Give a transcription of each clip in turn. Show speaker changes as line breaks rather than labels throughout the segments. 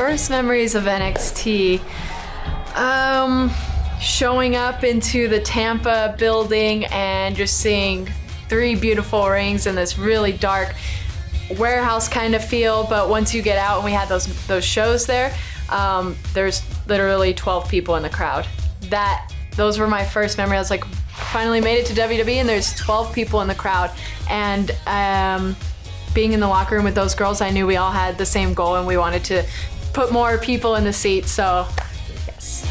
first memories of NXT, showing up into the Tampa building and just seeing 3 beautiful rings in this really dark warehouse kind of feel. But once you get out, and we had those shows there, there's literally 12 people in the crowd. Those were my first memory. I was like, finally made it to WWE, and there's 12 people in the crowd. And being in the locker room with those girls, I knew we all had the same goal, and we wanted to put more people in the seats. So, yes.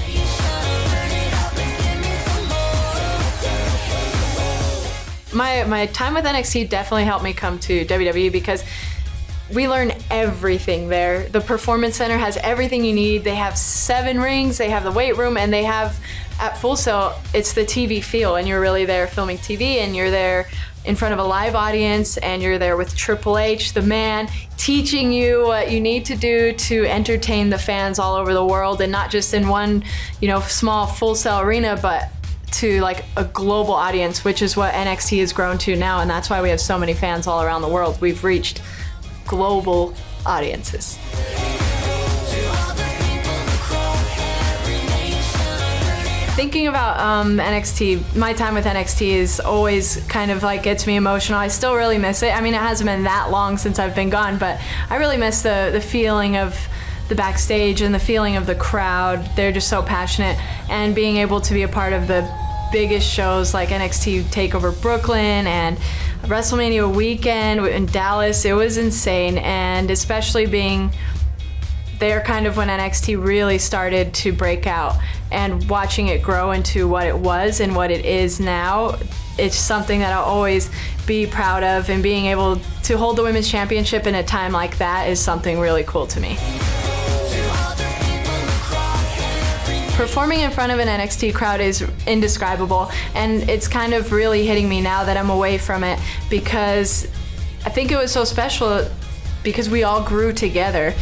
My time with NXT definitely helped me come to WWE because we learn everything there. The Performance Center has everything you need. They have 7 rings, they have the weight room, and they have, at Full Sail, it's the TV feel, and you're really there filming TV, and you're there in front of a live audience, and you're there with Triple H, the man, teaching you what you need to do to entertain the fans all over the world, and not just in one, small Full Sail arena, but to like a global audience, which is what NXT has grown to now, and that's why we have so many fans all around the world. We've reached global audiences. Thinking about NXT, my time with NXT is always kind of like gets me emotional. I still really miss it. I mean, it hasn't been that long since I've been gone, but I really miss the feeling of the backstage and the feeling of the crowd. They're just so passionate, and being able to be a part of the biggest shows like NXT TakeOver Brooklyn and WrestleMania weekend in Dallas, it was insane. And especially being there kind of when NXT really started to break out, and watching it grow into what it was and what it is now, it's something that I'll always be proud of, and being able to hold the Women's Championship in a time like that is something really cool to me. Performing in front of an NXT crowd is indescribable, and it's kind of really hitting me now that I'm away from it, because I think it was so special because we all grew together.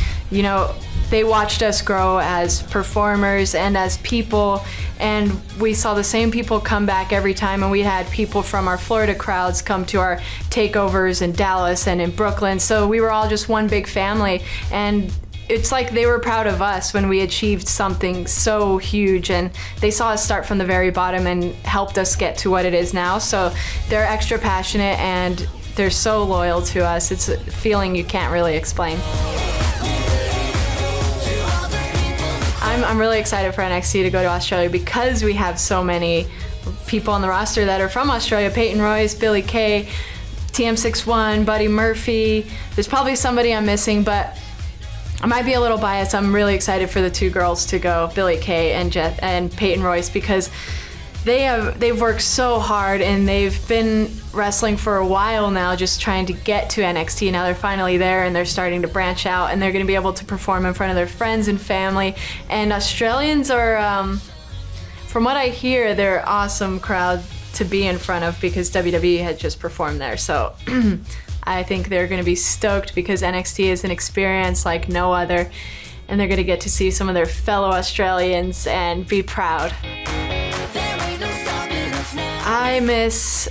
They watched us grow as performers and as people, and we saw the same people come back every time, and we had people from our Florida crowds come to our takeovers in Dallas and in Brooklyn, so we were all just one big family, and it's like they were proud of us when we achieved something so huge, and they saw us start from the very bottom and helped us get to what it is now. So they're extra passionate, and they're so loyal to us. It's a feeling you can't really explain. I'm really excited for NXT to go to Australia because we have so many people on the roster that are from Australia. Peyton Royce, Billie Kay, TM61, Buddy Murphy. There's probably somebody I'm missing, but I might be a little biased. I'm really excited for the 2 girls to go, Billie Kay and Peyton Royce, because they've worked so hard, and they've been wrestling for a while now, just trying to get to NXT. Now they're finally there, and they're starting to branch out, and they're going to be able to perform in front of their friends and family. And Australians are, from what I hear, they're an awesome crowd to be in front of, because WWE had just performed there. So I think they're going to be stoked, because NXT is an experience like no other, and they're going to get to see some of their fellow Australians and be proud. I miss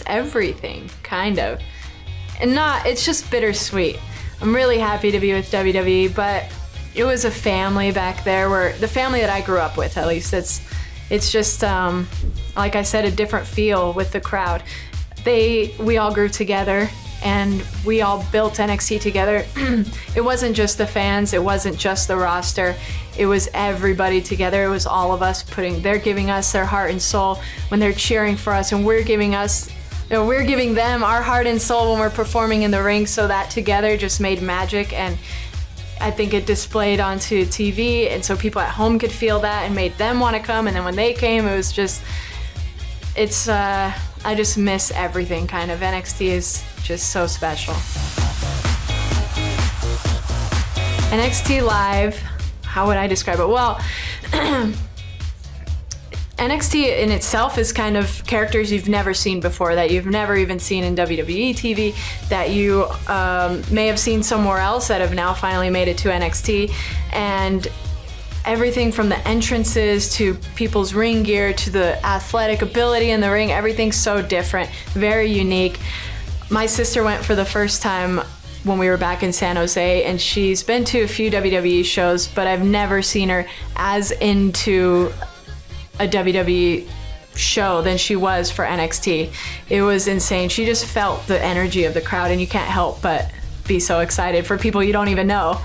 everything, kind of. And it's just bittersweet. I'm really happy to be with WWE, but it was a family back there, where the family that I grew up with, at least, it's just, like I said, a different feel with the crowd. We all grew together, and we all built NXT together. It wasn't just the fans, it wasn't just the roster, it was everybody together. It was all of us they're giving us their heart and soul when they're cheering for us, and we're giving them our heart and soul when we're performing in the ring. So that together just made magic, and I think it displayed onto TV, and so people at home could feel that and made them want to come. And then when they came, it was just, I just miss everything, kind of. NXT is just so special. NXT Live, how would I describe it? Well, NXT in itself is kind of characters you've never seen before, that you've never even seen in WWE TV, that you may have seen somewhere else, that have now finally made it to NXT. And everything from the entrances to people's ring gear to the athletic ability in the ring, everything's so different, very unique. My sister went for the first time when we were back in San Jose, and she's been to a few WWE shows, but I've never seen her as into a WWE show than she was for NXT. It was insane. She just felt the energy of the crowd, and you can't help but be so excited for people you don't even know.